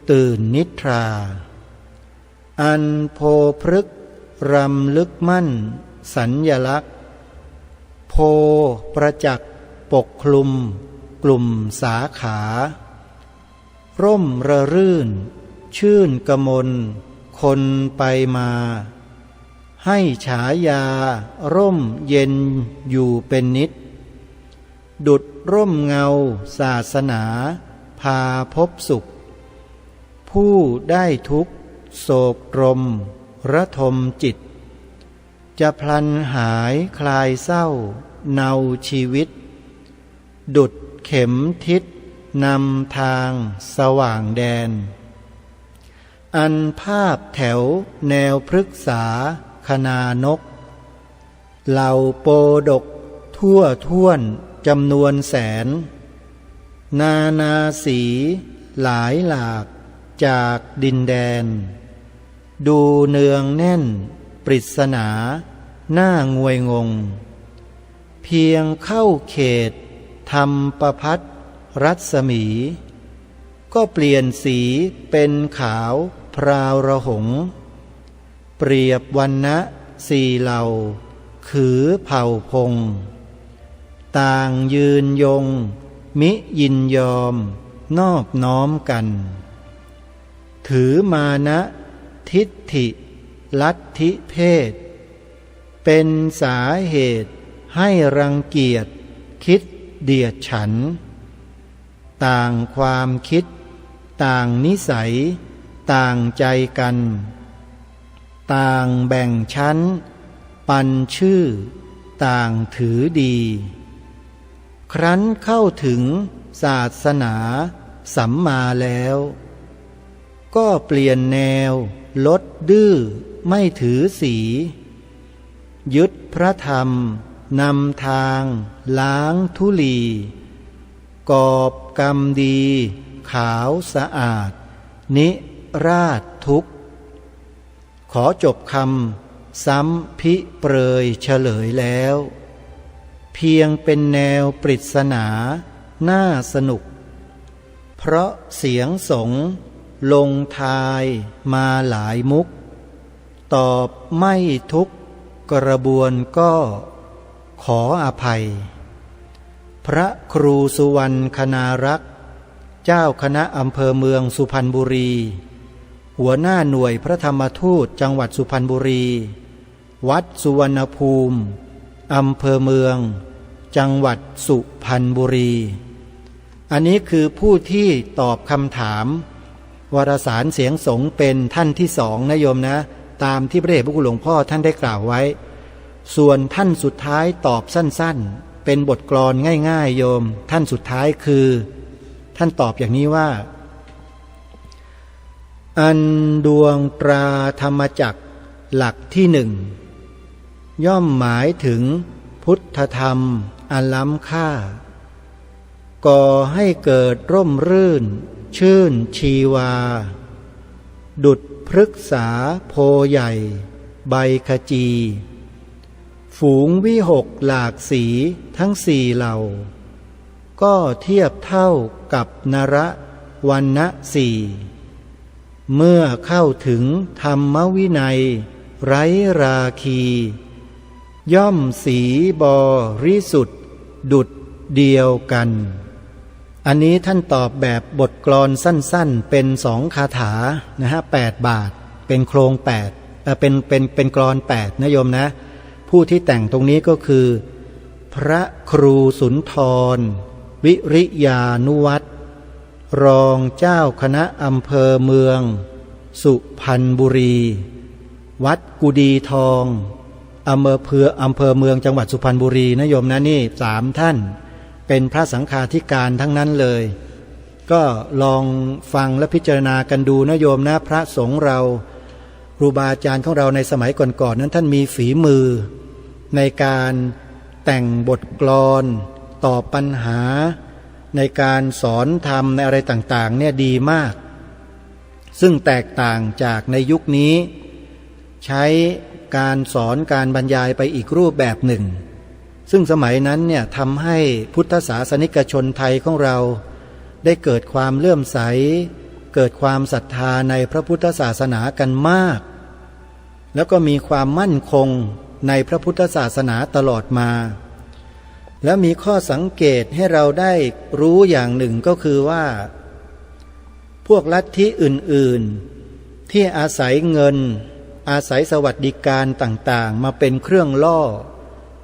ตื่นนิทราอันโพพฤกษ์รำลึกมั่นสัญญลักษณ์โพประจักษ์ปกคลุมกลุ่มสาขาร่มระรื่นชื่นกมลคนไปมาให้ฉายาร่มเย็นอยู่เป็นนิดดุจร่มเงาศาสนาพาพบสุขผู้ได้ทุกข์โศกตรมระทมจิตจะพลันหายคลายเศร้าเนาชีวิต ดุจเข็มทิศนำทางสว่างแดนอันภาพแถวแนวพฤกษาคณานกเหล่าโปดกทั่วท่วนจำนวนแสนนานาสีหลายหลากจากดินแดนดูเนืองแน่นปริศนาหน้างวยงงเพียงเข้าเขตธรรมประพัฒรัศมีก็เปลี่ยนสีเป็นขาวพราวระหงเปรียบวรรณะสี่เหล่าขือเผ่าพงต่างยืนยงมิยินยอมนอบน้อมกันถือมานะทิฏฐิลัทธิเพศเป็นสาเหตุให้รังเกียจคิดเดียดฉันต่างความคิดต่างนิสัยต่างใจกันต่างแบ่งชั้นปันชื่อต่างถือดีครั้นเข้าถึงศาสนาสัมมาแล้วก็เปลี่ยนแนวลดดื้อไม่ถือสียึดพระธรรมนำทางล้างทุลีกอบกรรมดีขาวสะอาดนิราชทุกข์ขอจบคำซ้ำพิเปรยเฉลยแล้วเพียงเป็นแนวปริศนาน่าสนุกเพราะเสียงสงฆ์ลงทายมาหลายมุกตอบไม่ทุกกระบวนก็ขออภัยพระครูสุวรรณคณารักษ์เจ้าคณะอำเภอเมืองสุพรรณบุรีหัวหน้าหน่วยพระธรรมทูตจังหวัดสุพรรณบุรีวัดสุวรรณภูมิอำเภอเมืองจังหวัดสุพรรณบุรีอันนี้คือผู้ที่ตอบคำถามวารสารเสียงสงฆ์เป็นท่านที่สองนะโยมนะตามที่พระเดชพระคุณหลวงพ่อท่านได้กล่าวไว้ส่วนท่านสุดท้ายตอบสั้นๆเป็นบทกลอนง่ายๆโยมท่านสุดท้ายคือท่านตอบอย่างนี้ว่าอันดวงตราธรรมจักรหลักที่หนึ่งย่อมหมายถึงพุทธธรรมอันล้ำค่าก่อให้เกิดร่มรื่นชื่นชีวาดุจพฤกษาโพใหญ่ใบขจีฝูงวิหกหลากสีทั้งสี่เหล่าก็เทียบเท่ากับนระวรรณะสี่เมื่อเข้าถึงธรรมวินัยไร้ราคีย่อมสีบริสุทธิ์ดุจเดียวกันอันนี้ท่านตอบแบบบทกลอนสั้นๆเป็น2 คาถานะฮะ8 บาทเป็นโครง8เป็นกลอน8นะโยมนะผู้ที่แต่งตรงนี้ก็คือพระครูสุนทรวิริยานุวัตรรองเจ้าคณะอำเภอเมืองสุพรรณบุรีวัดกุดีทองอำเภอเมืองจังหวัดสุพรรณบุรีนะโยมนะนี่3 ท่านเป็นพระสังฆาธิการทั้งนั้นเลยก็ลองฟังและพิจารณากันดูนะโยมนะพระสงฆ์เราครูบาอาจารย์ของเราในสมัยก่อนๆนั้นท่านมีฝีมือในการแต่งบทกลอนตอบปัญหาในการสอนธรรมในอะไรต่างๆเนี่ยดีมากซึ่งแตกต่างจากในยุคนี้ใช้การสอนการบรรยายไปอีกรูปแบบหนึ่งซึ่งสมัยนั้นเนี่ยทำให้พุทธศาสนิกชนไทยของเราได้เกิดความเลื่อมใสเกิดความศรัทธาในพระพุทธศาสนากันมากแล้วก็มีความมั่นคงในพระพุทธศาสนาตลอดมาและมีข้อสังเกตให้เราได้รู้อย่างหนึ่งก็คือว่าพวกลัทธิอื่นๆที่อาศัยเงินอาศัยสวัสดิการต่างๆมาเป็นเครื่องล่อ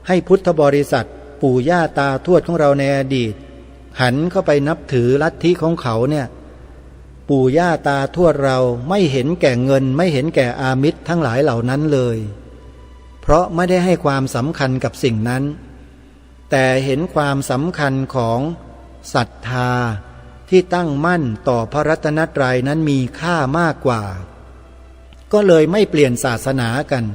ให้พุทธบริษัทปู่ย่าตาทวดของเราในอดีตหันเข้าไปนับถือลัทธิของเขาเนี่ยปู่ย่าตาทวดเราไม่เห็นแก่เงินไม่เห็นแก่อามิตรทั้งหลายเหล่านั้นเลยเพราะไม่ได้ให้ความสำคัญกับสิ่งนั้น แต่เห็นความสำคัญของศรัทธาที่ตั้งมั่นต่อพระรัตนตรัยนั้นมีค่ามากกว่าก็เลยไม่เปลี่ยนศาสนากัน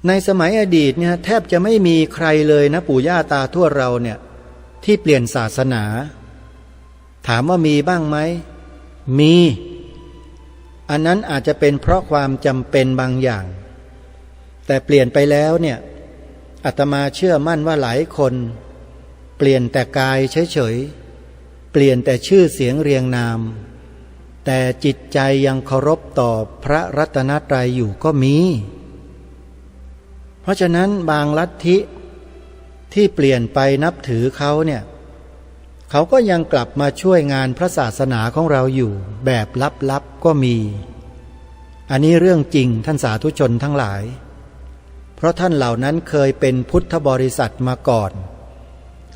ในสมัยอดีตเนี่ยแทบจะไม่มีใครเลยนะปู่ย่าตาทวดเราเนี่ยที่เปลี่ยนศาสนาถามว่ามีบ้างไหมมีอันนั้นอาจจะเป็นเพราะความจำเป็นบางอย่างแต่เปลี่ยนไปแล้วเนี่ยอาตมาเชื่อมั่นว่าหลายคนเปลี่ยนแต่กายเฉยๆเปลี่ยนแต่ชื่อเสียงเรียงนามแต่จิตใจยังเคารพต่อพระรัตนตรัยอยู่ก็มีเพราะฉะนั้นบางลัทธิที่เปลี่ยนไปนับถือเขาเนี่ยเขาก็ยังกลับมาช่วยงานพระศาสนาของเราอยู่แบบลับๆก็มีอันนี้เรื่องจริงท่านสาธุชนทั้งหลายเพราะท่านเหล่านั้นเคยเป็นพุทธบริษัทมาก่อน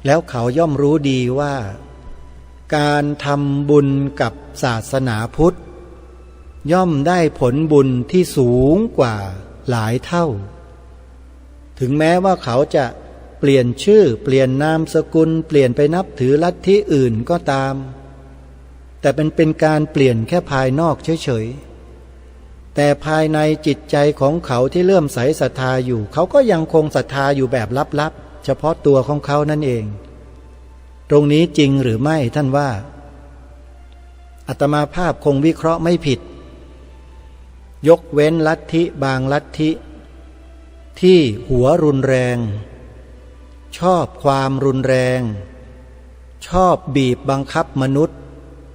แล้วเขาย่อมรู้ดีว่าการทำบุญกับศาสนาพุทธย่อมได้ผลบุญที่สูงกว่าหลายเท่าถึงแม้ว่าเขาจะเปลี่ยนชื่อเปลี่ยนนามสกุลเปลี่ยนไปนับถือลัทธิอื่นก็ตามแต่เป็นการเปลี่ยนแค่ภายนอกเฉยๆแต่ภายในจิตใจของเขาที่เลื่อมใสศรัทธาอยู่เขาก็ยังคงศรัทธาอยู่แบบลับๆเฉพาะตัวของเขานั่นเองตรงนี้จริงหรือไม่ท่านว่าอาตมาภาพคงวิเคราะห์ไม่ผิดยกเว้นลัทธิบางลัทธิที่หัวรุนแรงชอบความรุนแรงชอบบีบบังคับมนุษย์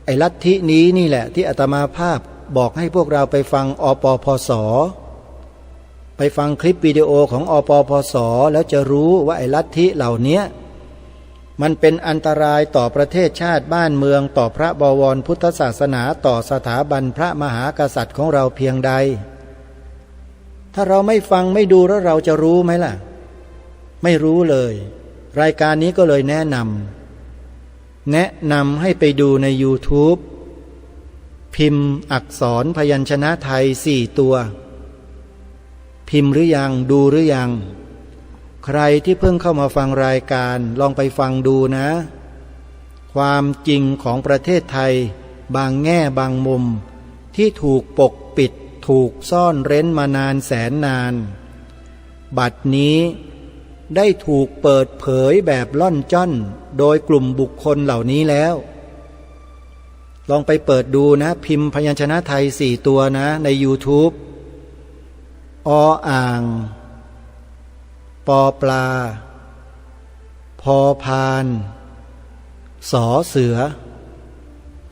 ไอ้ลัทธินี้นี่แหละที่อาตมาภาพบอกให้พวกเราไปฟังอปพส.ไปฟังคลิปวิดีโอของอปพส.แล้วจะรู้ว่าไอ้ลัทธิเหล่านี้มันเป็นอันตรายต่อประเทศชาติบ้านเมืองต่อพระบวรพุทธศาสนาต่อสถาบันพระมหากษัตริย์ของเราเพียงใดถ้าเราไม่ฟังไม่ดูแล้วเราจะรู้ไหมล่ะไม่รู้เลยรายการนี้ก็เลยแนะนำให้ไปดูใน YouTube พิมพ์อักษรพยัญชนะไทย4 ตัวพิมพ์หรือยังดูหรือยังใครที่เพิ่งเข้ามาฟังรายการลองไปฟังดูนะความจริงของประเทศไทยบางแง่บางมุมที่ถูกปกปิดถูกซ่อนเร้นมานานแสนนานบัดนี้ได้ถูกเปิดเผยแบบล่อนจ้อนโดยกลุ่มบุคคลเหล่านี้แล้วลองไปเปิดดูนะพิมพ์พยัญชนะไทย4 ตัวนะใน YouTube ออ่างปอปลาพอพานสอเสือ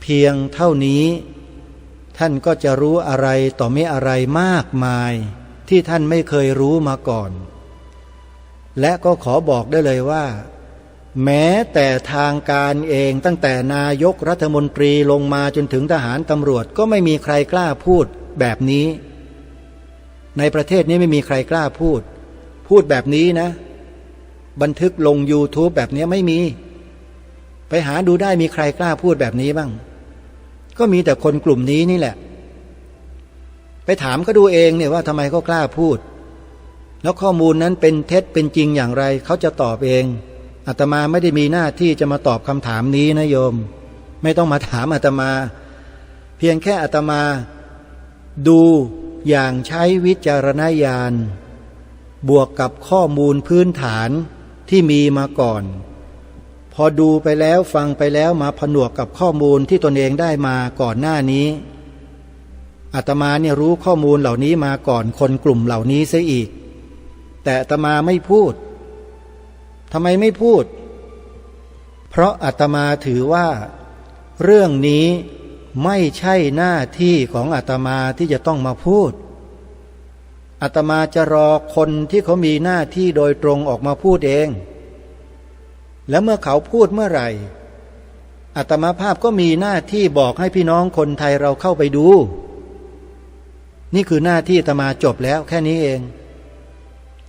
เพียงเท่านี้ท่านก็จะรู้อะไรต่อไม่อะไรมากมายที่ท่านไม่เคยรู้มาก่อนและก็ขอบอกได้เลยว่าแม้แต่ทางการเองตั้งแต่นายกรัฐมนตรีลงมาจนถึงทหารตำรวจก็ไม่มีใครกล้าพูดแบบนี้ในประเทศนี้ไม่มีใครกล้าพูดแบบนี้นะบันทึกลง YouTube แบบนี้ไม่มีไปหาดูได้มีใครกล้าพูดแบบนี้บ้างก็มีแต่คนกลุ่มนี้นี่แหละไปถามก็ดูเองเนี่ยว่าทำไมเขากล้าพูดแล้วข้อมูลนั้นเป็นเท็จเป็นจริงอย่างไรเขาจะตอบเองอาตมาไม่ได้มีหน้าที่จะมาตอบคำถามนี้นะโยมไม่ต้องมาถามอาตมาเพียงแค่อาตมาดูอย่างใช้วิจารณญาณบวกกับข้อมูลพื้นฐานที่มีมาก่อนพอดูไปแล้วฟังไปแล้วมาผนวกกับข้อมูลที่ตนเองได้มาก่อนหน้านี้อาตมาเนี่ยรู้ข้อมูลเหล่านี้มาก่อนคนกลุ่มเหล่านี้เสียอีกแต่อาตมาไม่พูดทำไมไม่พูดเพราะอาตมาถือว่าเรื่องนี้ไม่ใช่หน้าที่ของอาตมาที่จะต้องมาพูดอาตมาจะรอคนที่เขามีหน้าที่โดยตรงออกมาพูดเองแล้วเมื่อเขาพูดเมื่อไหร่อาตมาภาพก็มีหน้าที่บอกให้พี่น้องคนไทยเราเข้าไปดูนี่คือหน้าที่อาตมาจบแล้วแค่นี้เอง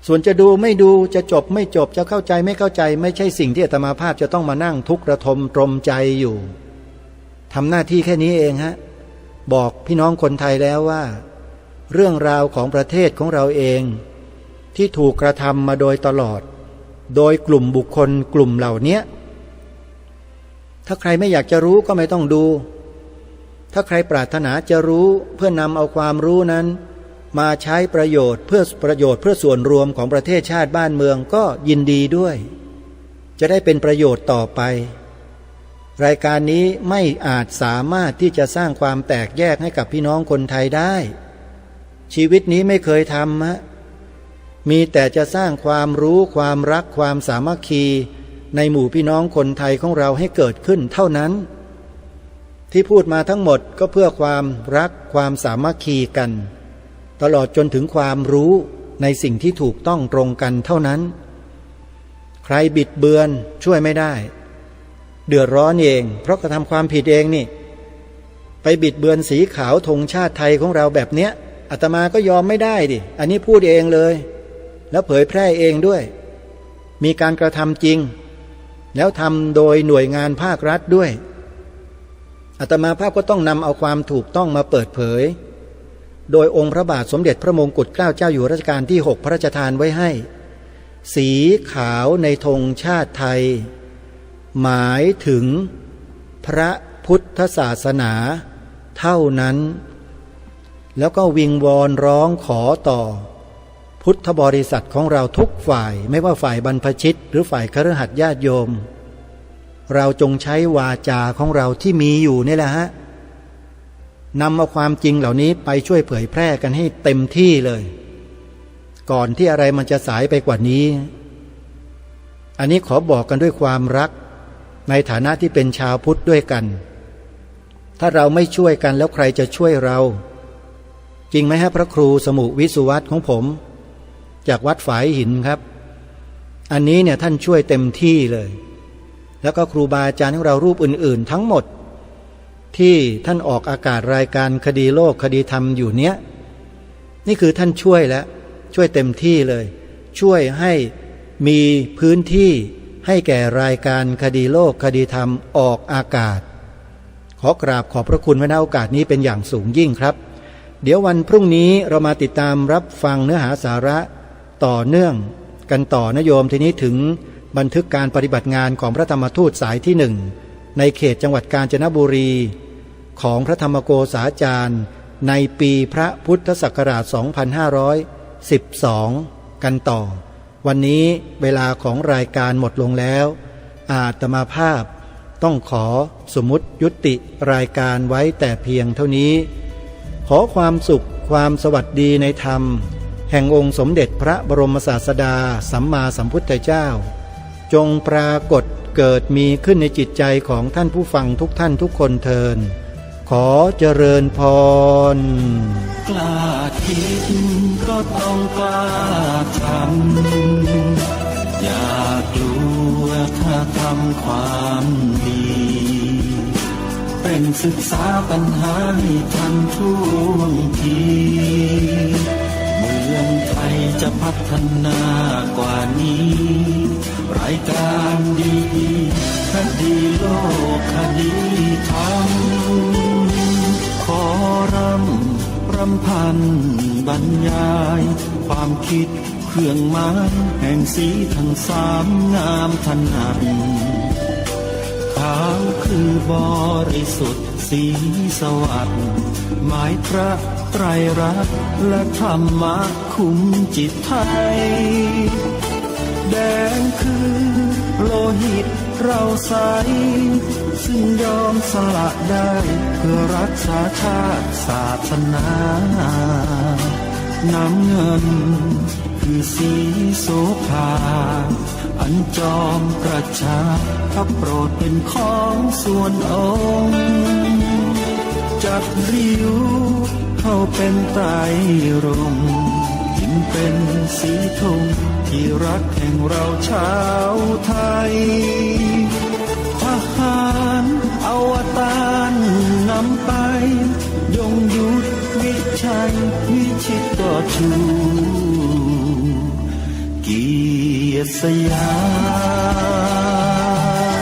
ส่วนจะดูไม่ดูจะจบไม่จบจะเข้าใจไม่เข้าใจไม่ใช่สิ่งที่อาตมาภาพจะต้องมานั่งทุกข์ระทมตรมใจอยู่ทำหน้าที่แค่นี้เองฮะบอกพี่น้องคนไทยแล้วว่าเรื่องราวของประเทศของเราเองที่ถูกกระทำมาโดยตลอด โดยกลุ่มบุคคลกลุ่มเหล่านี้ถ้าใครไม่อยากจะรู้ก็ไม่ต้องดู ถ้าใครปรารถนาจะรู้เพื่อนำเอาความรู้นั้นมาใช้ประโยชน์เพื่อส่วนรวมของประเทศชาติบ้านเมืองก็ยินดีด้วยจะได้เป็นประโยชน์ต่อไปรายการนี้ไม่อาจสามารถที่จะสร้างความแตกแยกให้กับพี่น้องคนไทยได้ชีวิตนี้ไม่เคยทำมีแต่จะสร้างความรู้ความรักความสามัคคีในหมู่พี่น้องคนไทยของเราให้เกิดขึ้นเท่านั้นที่พูดมาทั้งหมดก็เพื่อความรักความสามัคคีกันตลอดจนถึงความรู้ในสิ่งที่ถูกต้องตรงกันเท่านั้นใครบิดเบือนช่วยไม่ได้เดือดร้อนเองเพราะกระทำความผิดเองนี่ไปบิดเบือนสีขาวธงชาติไทยของเราแบบเนี้ยอาตมาก็ยอมไม่ได้ดิอันนี้พูดเองเลยแล้วเผยแพร่เองด้วยมีการกระทำจริงแล้วทำโดยหน่วยงานภาครัฐด้วยอาตมาภาพก็ต้องนำเอาความถูกต้องมาเปิดเผยโดยองค์พระบาทสมเด็จพระมงกุฎเกล้าเจ้าอยู่หัวรัชกาลที่6พระราชทานไว้ให้สีขาวในธงชาติไทยหมายถึงพระพุทธศาสนาเท่านั้นแล้วก็วิงวอนร้องขอต่อพุทธบริษัทของเราทุกฝ่ายไม่ว่าฝ่ายบรรพชิตหรือฝ่ายคฤหัสถ์ญาติโยมเราจงใช้วาจาของเราที่มีอยู่นี่แหละฮะนำเอาความจริงเหล่านี้ไปช่วยเผยแพร่กันให้เต็มที่เลยก่อนที่อะไรมันจะสายไปกว่านี้อันนี้ขอบอกกันด้วยความรักในฐานะที่เป็นชาวพุทธด้วยกันถ้าเราไม่ช่วยกันแล้วใครจะช่วยเราจริงไหมฮะพระครูสมุวิสุวัตของผมจากวัดฝายหินครับอันนี้เนี่ยท่านช่วยเต็มที่เลยแล้วก็ครูบาอาจารย์ของเรารูปอื่นๆทั้งหมดที่ท่านออกอากาศรายการคดีโลกคดีธรรมอยู่เนี้ยนี่คือท่านช่วยแล้วช่วยเต็มที่เลยช่วยให้มีพื้นที่ให้แก่รายการคดีโลกคดีธรรมออกอากาศขอกราบขอบพระคุณไว้ณโอกาสนี้เป็นอย่างสูงยิ่งครับเดี๋ยววันพรุ่งนี้เรามาติดตามรับฟังเนื้อหาสาระต่อเนื่องกันต่อนะโยมทีนี้ถึงบันทึกการปฏิบัติงานของพระธรรมทูตสายที่1ในเขตจังหวัดกาญจนบุรีของพระธรรมโกษาจารย์ในปีพระพุทธศักราช 2512 กันต่อวันนี้เวลาของรายการหมดลงแล้วอาตมาภาพต้องขอสมมุติยุติรายการไว้แต่เพียงเท่านี้ขอความสุขความสวัสดีในธรรมแห่งองค์สมเด็จพระบรมศาสดาสัมมาสัมพุทธเจ้าจงปรากฏเกิดมีขึ้นในจิตใจของท่านผู้ฟังทุกท่านทุกคนเทินขอเจริญพรกล้าคิดก็ต้องกล้าทำอย่ากลัวถ้าทำความดีเป็นศึกษาปัญหาให้ทันท่วงทีเมืองไทยจะพัฒนากว่านี้รายการดีคดีโลกคดีธรรมขอรำพันบรรยายความคิดเครื่องหมายแห่งสีทั้งสามงามถนัดขาวคือบริสุทธิ์สีสวัสดิ์หมายพระไตรรัตน์และธรรมะคุ้มจิตไทยแดงคือโลหิตเราใสซึ่งยอมสละได้เพื่อรักษาชาติศาสนาน้ำเงินคือสีโสภาอันจอมกระชากพระโปรดเป็นของส่วนองค์จัดริ้วเข้าเป็นไตรรงค์จึงเป็นสีธงที่รักแห่งเราชาวไทยทหารอวตารนำไปยงยุทธวิชัยวิชิตก็ชูเกียรติสยา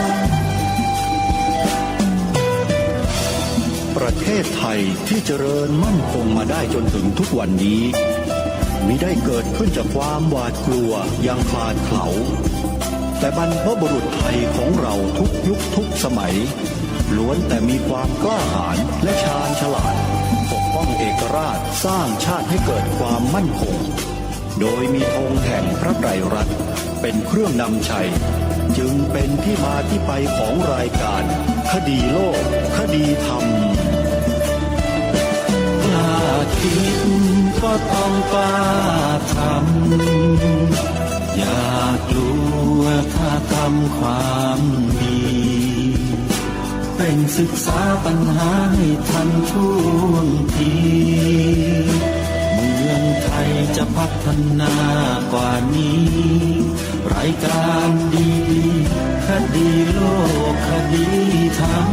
มประเทศไทยที่เจริญมั่นคงมาได้จนถึงทุกวันนี้มิได้เกิดขึ้นจากความหวาดกลัวอย่างคลาดเขลา แต่บรรพบุรุษไทยของเราทุกยุคทุกสมัยล้วนแต่มีความกล้าหาญและชาญฉลาดปกป้องเอกราชสร้างชาติให้เกิดความมั่นคงโดยมีธงแห่งพระไตรรัตน์เป็นเครื่องนำชัยจึงเป็นที่มาที่ไปของรายการคดีโลกคดีธรรมกล้าคิดก็ต้องกล้าทำอย่ากลัวถ้าทำความดีเป็นศึกษาปัญหาให้ทันท่วงทีเมืองไทยจะพัฒนากว่านี้รายการดีคดีโลกคดีธรรม